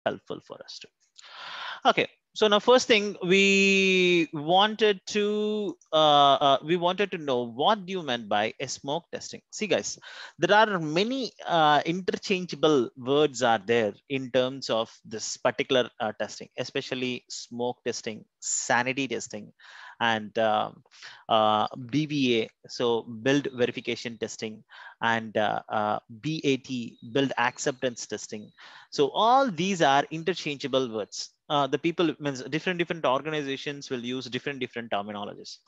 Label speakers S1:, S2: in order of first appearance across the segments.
S1: helpful for us too. Okay, so now first thing we wanted to know what do you meant by a smoke testing. See guys, there are many interchangeable words are there in terms of this particular testing, especially smoke testing, sanity testing, and BVA, so build verification testing, and BAT, build acceptance testing. So all these are interchangeable words. The people means different organizations will use different terminologies,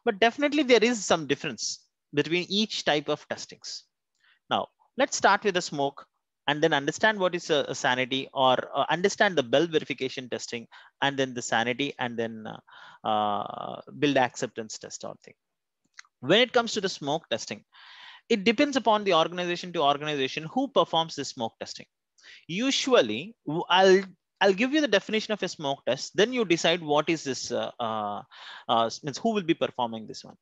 S1: but definitely there is some difference between each type of testings. Now let's start with the smoke and then understand what is a sanity, or understand the build verification testing, and then the sanity, and then build acceptance test or thing. When it comes to the smoke testing, it depends upon the organization to organization who performs the smoke testing. Usually, I'll give you the definition of a smoke test. Then you decide what is this means who will be performing this one.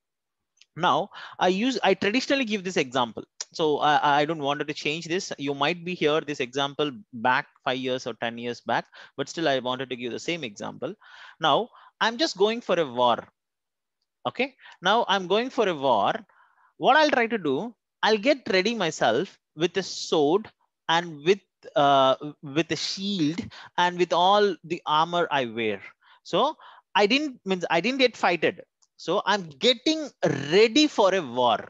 S1: Now, I traditionally give this example. So I don't want to change this. You might be here this example back 5 years or 10 years back, but still I wanted to give the same example. Now I'm just going for a war. Okay. Now I'm going for a war. What I'll try to do, I'll get ready myself with a sword and with a shield and with all the armor I wear. So I didn't get fighted. So I'm getting ready for a war,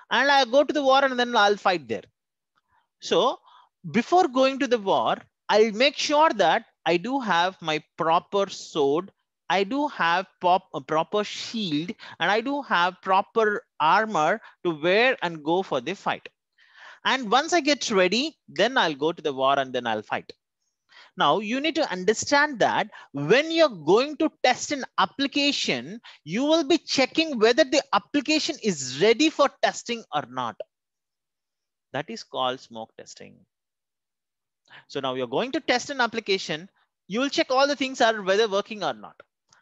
S1: and I go to the war and then I'll fight there. So before going to the war, I'll make sure that I do have my proper sword, I do have a proper shield, and I do have proper armor to wear and go for the fight. And once I get ready, then I'll go to the war and then I'll fight. Now you need to understand that when you're going to test an application, you will be checking whether the application is ready for testing or not. That is called smoke testing. So now you're going to test an application, you will check all the things are whether working or not.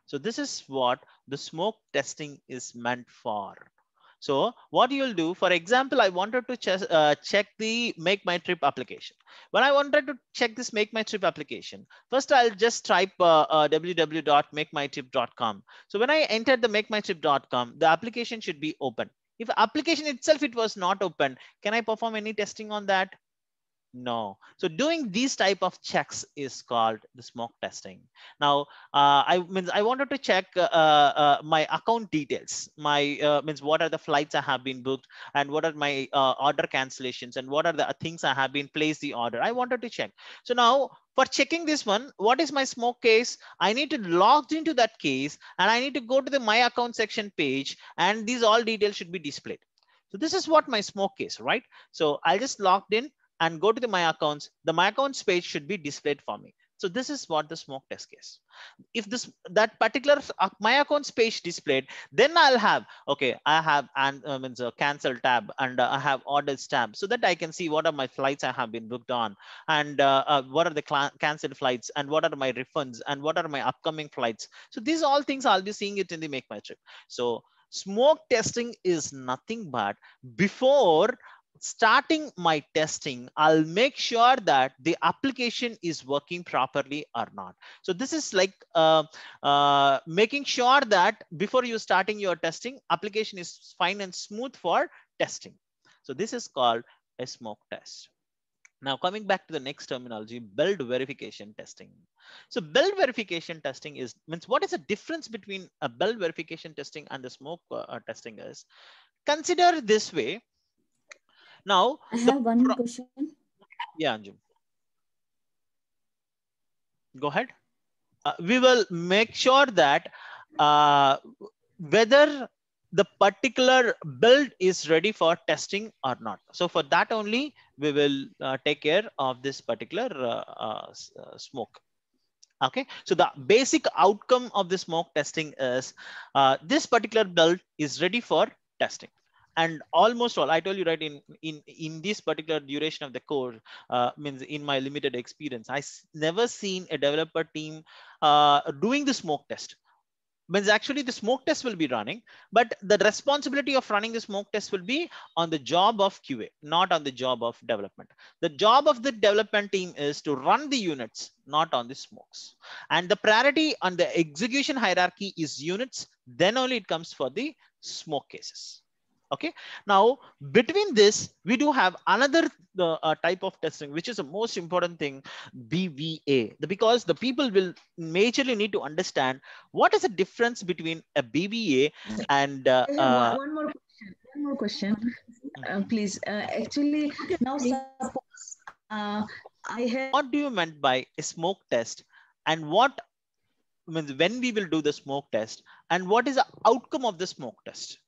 S1: So this is what the smoke testing is meant for. So what you'll do, for example, I wanted to check the Make My Trip application. When I wanted to check this Make My Trip application, first I'll just type www.makemytrip.com. So when I entered the makemytrip.com, the application should be open. If application itself, it was not open, can I perform any testing on that? No. So doing these type of checks is called the smoke testing. Now, I wanted to check my account details. My means what are the flights I have been booked, and what are my order cancellations, and what are the things I have been placed the order. I wanted to check. So now for checking this one, what is my smoke case? I need to log into that case, and I need to go to the my account section page, and these all details should be displayed. So this is what my smoke case, right? So I just logged in and go to the my accounts. The my accounts page should be displayed for me. So this is what the smoke test case. If that particular my accounts page displayed, then I'll have, okay, I have means a cancel tab, and I have orders tab, so that I can see what are my flights I have been booked on, and what are the canceled flights, and what are my refunds, and what are my upcoming flights. So these all things I'll be seeing it in the Make My Trip. So smoke testing is nothing but before starting my testing, I'll make sure that the application is working properly or not. So this is like making sure that before you starting your testing, application is fine and smooth for testing. So this is called a smoke test. Now coming back to the next terminology, build verification testing. So build verification testing means what is the difference between a build verification testing and the smoke testing is? Consider this way. Now,
S2: I have one question.
S1: yeah, Anjum, go ahead. We will make sure that uh, whether the particular build is ready for testing or not. So for that only, we will take care of this particular smoke. Okay, so the basic outcome of the smoke testing is this particular build is ready for testing. And almost all, I told you, right, in this particular duration of the course, means in my limited experience, never seen a developer team doing the smoke test. means actually the smoke test will be running, but the responsibility of running the smoke test will be on the job of QA, not on the job of development. The job of the development team is to run the units, not on the smokes. And the priority on the execution hierarchy is units, then only it comes for the smoke cases. Okay, now between this, we do have another type of testing, which is the most important thing, BVA. Because the people will majorly need to understand what is the difference between a BVA and
S2: I have one more question. One more question, please. Actually, now suppose I have.
S1: what do you meant by a smoke test, and what means when we will do the smoke test, and what is the outcome of the smoke test?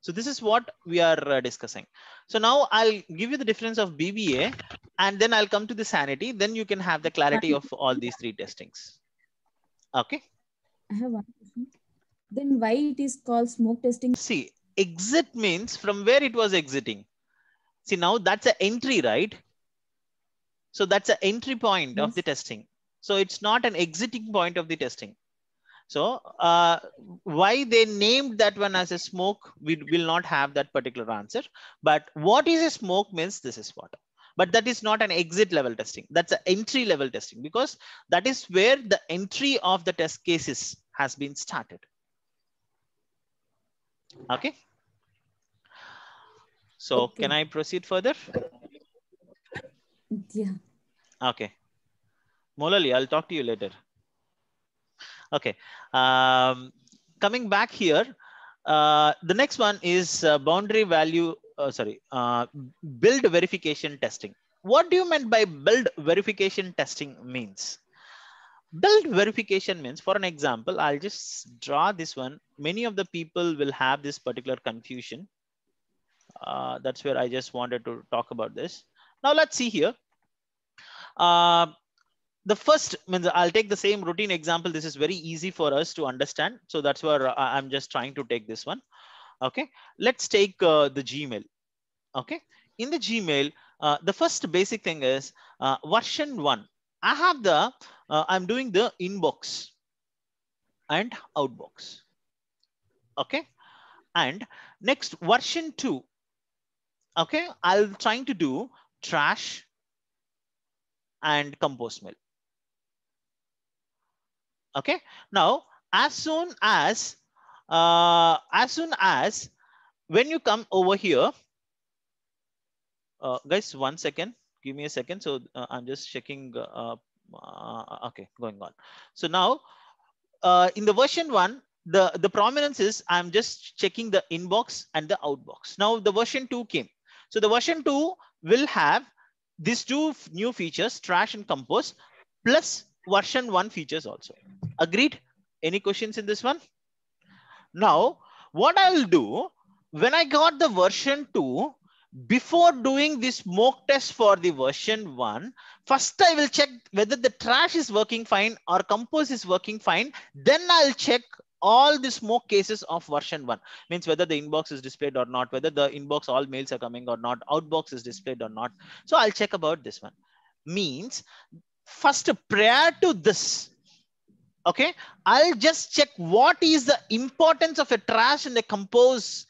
S1: So this is what we are discussing. So now I'll give you the difference of BVA, and then I'll come to the sanity. Then you can have the clarity of all these three testings. Okay.
S3: I have one question. Then why it is called smoke testing?
S1: See, exit means from where it was exiting. See, now that's an entry, right? So that's an entry point of the
S3: Yes.
S1: testing. So it's not an exiting point of the testing. So why they named that one as a smoke, we will not have that particular answer. But what is a smoke means this is what. But that is not an exit level testing. That's an entry level testing, because that is where the entry of the test cases has been started. Okay. So
S3: Okay.
S1: can I proceed further?
S3: Yeah.
S1: Okay. Molali, I'll talk to you later. Okay. Coming back here, the next one is boundary value, build verification testing. What do you mean by build verification testing means? Build verification means, for an example, I'll just draw this one. Many of the people will have this particular confusion. That's where I just wanted to talk about this. Now let's see here. The first means I'll take the same routine example. This is very easy for us to understand. So that's where I'm just trying to take this one. Okay, let's take the Gmail. Okay, in the Gmail, the first basic thing is version 1. I have the, I'm doing the inbox and outbox. Okay, and next version 2. Okay, I'll trying to do trash and compose mail. Okay, now as soon as when you come over here, guys, 1 second, give me a second. So I'm just checking. Okay, going on. So now in the version 1, the prominence is I'm just checking the inbox and the outbox. Now the version 2 came. So the version 2 will have these two new features, trash and compose, plus version 1 features also. Agreed? Any questions in this one? Now, what I will do, when I got the version 2, before doing this smoke test for the version 1, first I will check whether the trash is working fine or compose is working fine. Then I'll check all the smoke cases of version 1. Means whether the inbox is displayed or not, whether the inbox all mails are coming or not, outbox is displayed or not. So I'll check about this one. Means first, prior to this, okay, I'll just check what is the importance of a trash and a compose.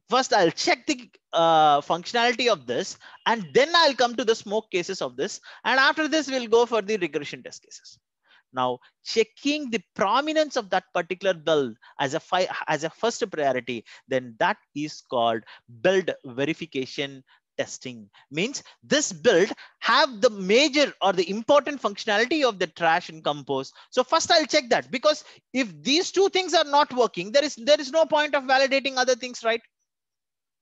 S1: First I'll check the functionality of this, and then I'll come to the smoke cases of this, and after this we'll go for the regression test cases. Now checking the prominence of that particular build as a first priority, then that is called build verification testing. Means this build have the major or the important functionality of the trash and compose. So first I'll check that, because if these two things are not working, there is no point of validating other things, right?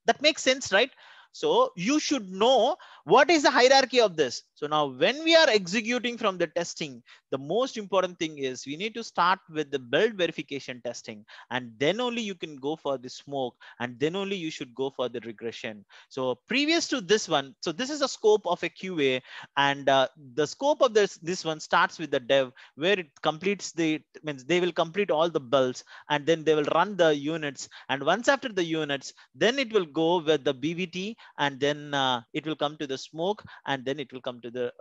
S1: That makes sense, right? So you should know what is the hierarchy of this. So now when we are executing from the testing, the most important thing is we need to start with the build verification testing, and then only you can go for the smoke, and then only you should go for the regression. So previous to this one, so this is a scope of a QA, and the scope of this one starts with the dev, where it completes means they will complete all the builds, and then they will run the units, and once after the units, then it will go with the BVT, and then it will come to the smoke, and then it will come to the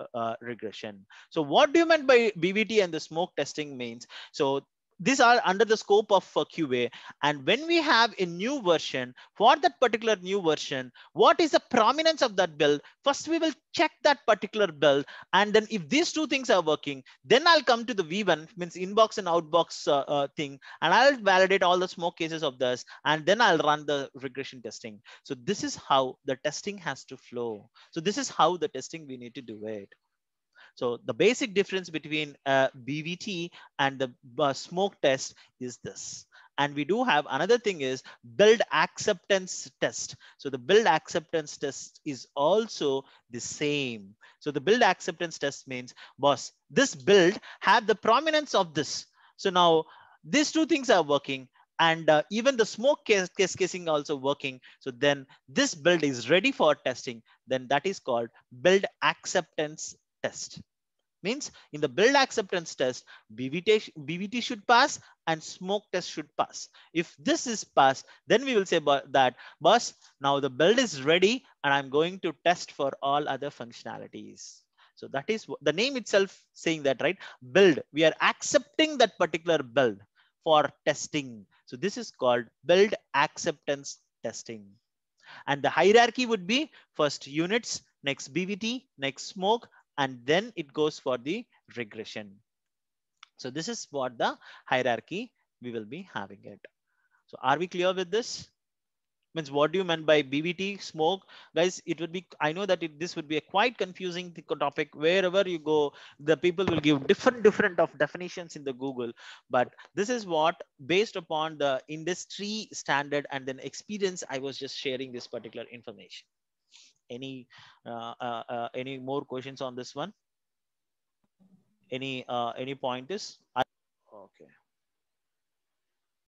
S1: regression. So what do you mean by BVT and the smoke testing means? So these are under the scope of QA. And when we have a new version, for that particular new version, what is the prominence of that build? First, we will check that particular build. And then if these two things are working, then I'll come to the V1, means inbox and outbox thing. And I'll validate all the smoke cases of this. And then I'll run the regression testing. So this is how the testing has to flow. So this is how the testing we need to do it. So the basic difference between BVT and the smoke test is this. And we do have another thing is build acceptance test. So the build acceptance test is also the same. So the build acceptance test means, boss, this build have the prominence of this. So now these two things are working, and even the smoke case casing also working. So then this build is ready for testing. Then that is called build acceptance test. Means in the build acceptance test, BVT should pass and smoke test should pass. If this is passed, then we will say that, boss, now the build is ready and I'm going to test for all other functionalities. So that is the name itself saying that, right? Build, we are accepting that particular build for testing. So this is called build acceptance testing. And the hierarchy would be first units, next BVT, next smoke, and then it goes for the regression. So this is what the hierarchy we will be having it. So are we clear with this? Means what do you mean by BVT, smoke? Guys, it would be, I know that this would be a quite confusing topic. Wherever you go, the people will give different of definitions in the Google. But this is what, based upon the industry standard and then experience, I was just sharing this particular information. Any more questions on this one? Any pointers? Okay.